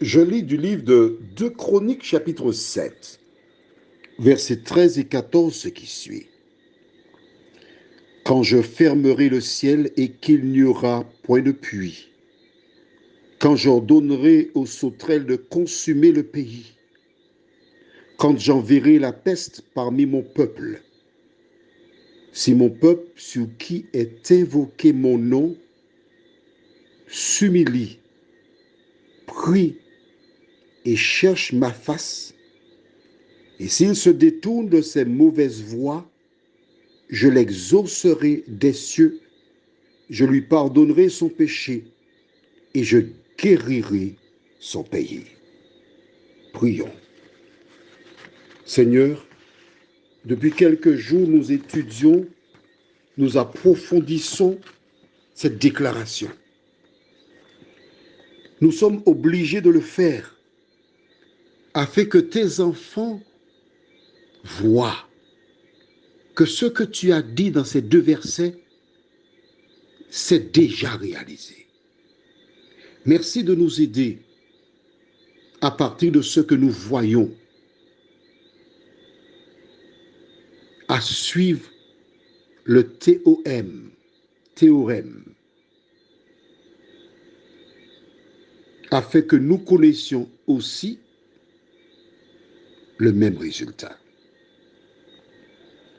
Je lis du livre de 2 Chroniques chapitre 7, versets 13 et 14 ce qui suit. Quand je fermerai le ciel et qu'il n'y aura point de pluie, quand j'ordonnerai aux sauterelles de consumer le pays, quand j'enverrai la peste parmi mon peuple, si mon peuple sur qui est invoqué mon nom s'humilie, prie et cherche ma face, et s'il se détourne de ses mauvaises voies, je l'exaucerai des cieux, je lui pardonnerai son péché et je guérirai son pays. Prions. Seigneur, depuis quelques jours, nous étudions, nous approfondissons cette déclaration. Nous sommes obligés de le faire afin que tes enfants voient que ce que tu as dit dans ces 2 versets, c'est déjà réalisé. Merci de nous aider à partir de ce que nous voyons à suivre le théorème, afin que nous connaissions aussi le même résultat.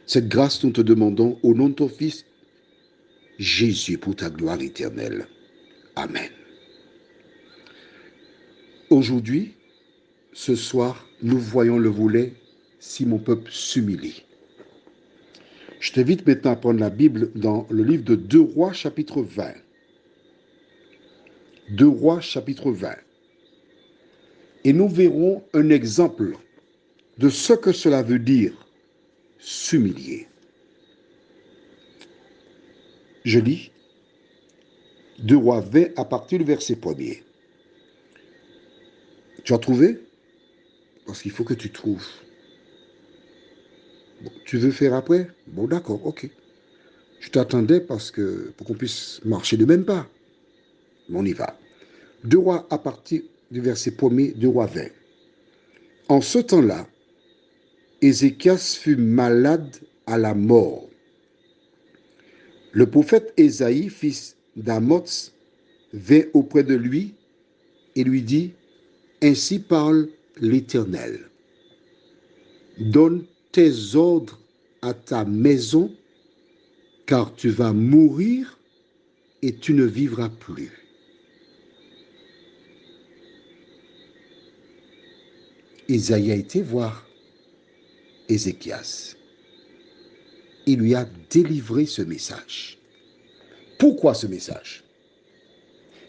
Cette grâce, nous te demandons au nom de ton Fils, Jésus, pour ta gloire éternelle. Amen. Aujourd'hui, ce soir, nous voyons le volet « Si mon peuple s'humilie ». Je t'invite maintenant à prendre la Bible dans le livre de 2 Rois, chapitre 20. 2 Rois, chapitre 20. Et nous verrons un exemple de ce que cela veut dire, s'humilier. Je lis 2 Rois 20 à partir du verset 1er. Tu as trouvé? Parce qu'il faut que tu trouves. Bon, tu veux faire après? Bon, d'accord, ok. Je t'attendais pour qu'on puisse marcher de même pas. Mais on y va. 2 Rois à partir du verset 1er, 2 Rois 20. En ce temps-là, Ézéchias fut malade à la mort. Le prophète Ésaïe, fils d'Amoz, vint auprès de lui et lui dit, « Ainsi parle l'Éternel. Donne tes ordres à ta maison, car tu vas mourir et tu ne vivras plus. » Ésaïe a été voir Ézéchias. Il lui a délivré ce message. Pourquoi ce message?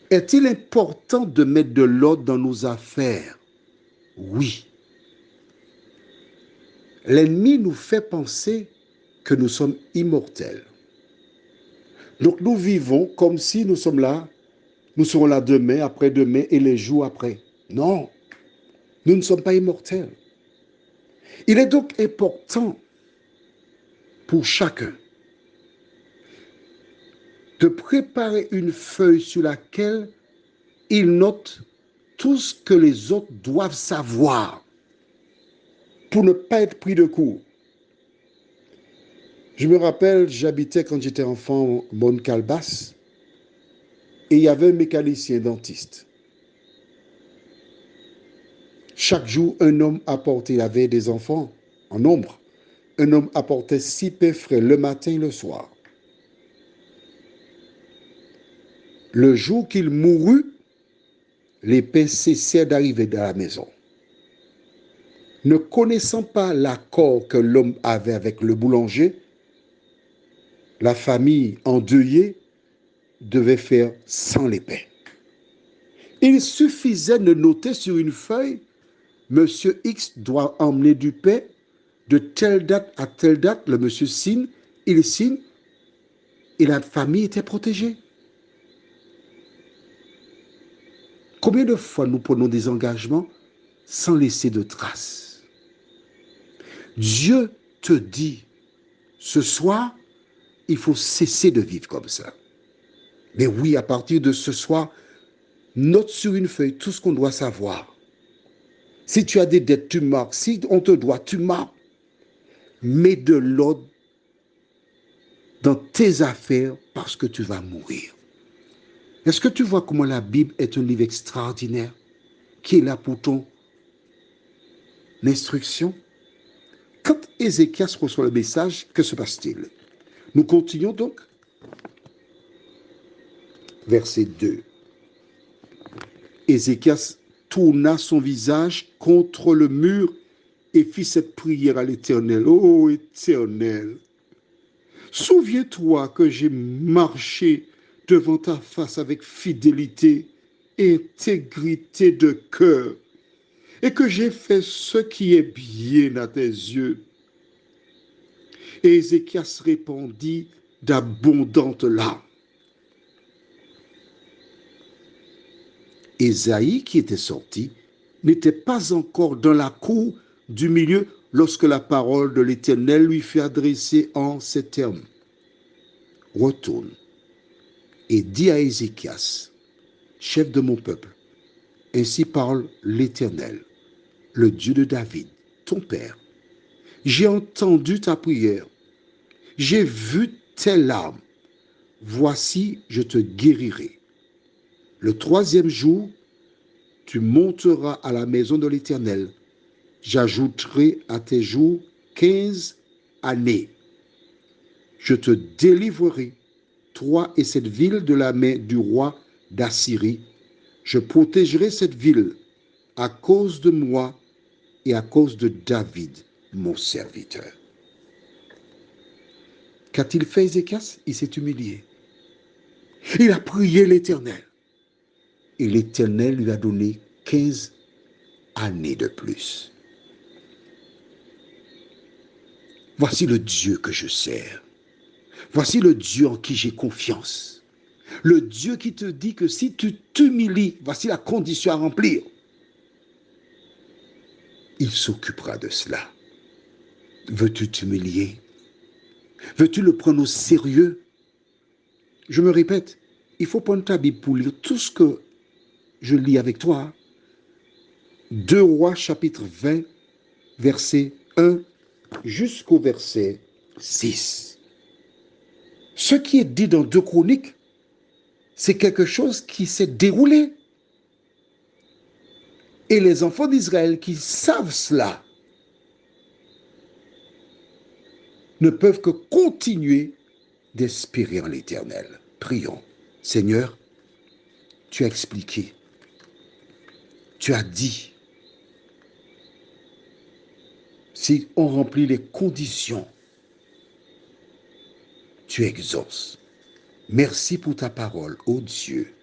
Est-il important de mettre de l'ordre dans nos affaires? Oui. L'ennemi nous fait penser que nous sommes immortels. Donc nous vivons comme si nous sommes là, nous serons là demain, après-demain et les jours après. Non, nous ne sommes pas immortels. Il est donc important pour chacun de préparer une feuille sur laquelle il note tout ce que les autres doivent savoir pour ne pas être pris de court. Je me rappelle, j'habitais quand j'étais enfant Bonne-Calebasse et il y avait un mécanicien dentiste. Chaque jour, un homme apportait, il avait des enfants en nombre, un homme apportait 6 pains frais le matin et le soir. Le jour qu'il mourut, les pains cessèrent d'arriver dans la maison. Ne connaissant pas l'accord que l'homme avait avec le boulanger, la famille endeuillée devait faire sans les pains. Il suffisait de noter sur une feuille, Monsieur X doit emmener du pain de telle date à telle date, le monsieur signe, il signe, et la famille était protégée. Combien de fois nous prenons des engagements sans laisser de traces? Dieu te dit, ce soir, il faut cesser de vivre comme ça. Mais oui, à partir de ce soir, Note sur une feuille tout ce qu'on doit savoir. Si tu as des dettes, tu marques. Si on te doit, tu marques. Mets de l'ordre dans tes affaires parce que tu vas mourir. Est-ce que tu vois comment la Bible est un livre extraordinaire qui est là pour ton instruction? Quand Ézéchias reçoit le message, que se passe-t-il? Nous continuons donc. Verset 2. Ézéchias tourna son visage contre le mur et fit cette prière à l'Éternel. Ô Éternel, souviens-toi que j'ai marché devant ta face avec fidélité et intégrité de cœur, et que j'ai fait ce qui est bien à tes yeux. Et Ézéchias répondit d'abondantes larmes. Ésaïe, qui était sorti, n'était pas encore dans la cour du milieu lorsque la parole de l'Éternel lui fut adressée en ces termes. Retourne et dis à Ézéchias, chef de mon peuple, ainsi parle l'Éternel, le Dieu de David, ton père. J'ai entendu ta prière, j'ai vu tes larmes. Voici, je te guérirai. Le troisième jour, tu monteras à la maison de l'Éternel. J'ajouterai à tes jours 15 années. Je te délivrerai, toi et cette ville, de la main du roi d'Assyrie. Je protégerai cette ville à cause de moi et à cause de David, mon serviteur. Qu'a-t-il fait Ézéchias? Il s'est humilié. Il a prié l'Éternel. Et l'Éternel lui a donné 15 années de plus. Voici le Dieu que je sers. Voici le Dieu en qui j'ai confiance. Le Dieu qui te dit que si tu t'humilies, voici la condition à remplir. Il s'occupera de cela. Veux-tu t'humilier? Veux-tu le prendre au sérieux? Je me répète, il faut prendre ta Bible pour lire tout ce que je lis avec toi. 2 Rois chapitre 20, verset 1 jusqu'au verset 6. Ce qui est dit dans 2 Chroniques, c'est quelque chose qui s'est déroulé. Et les enfants d'Israël qui savent cela ne peuvent que continuer d'espérer en l'Éternel. Prions. Seigneur, tu as expliqué, tu as dit, si on remplit les conditions, tu exauces. Merci pour ta parole, ô Dieu.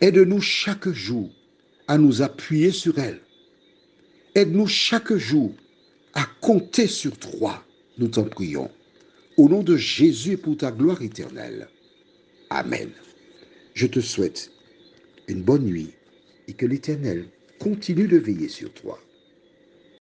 Aide-nous chaque jour à nous appuyer sur elle. Aide-nous chaque jour à compter sur toi, nous t'en prions. Au nom de Jésus et pour ta gloire éternelle. Amen. Je te souhaite une bonne nuit et que l'Éternel continue de veiller sur toi.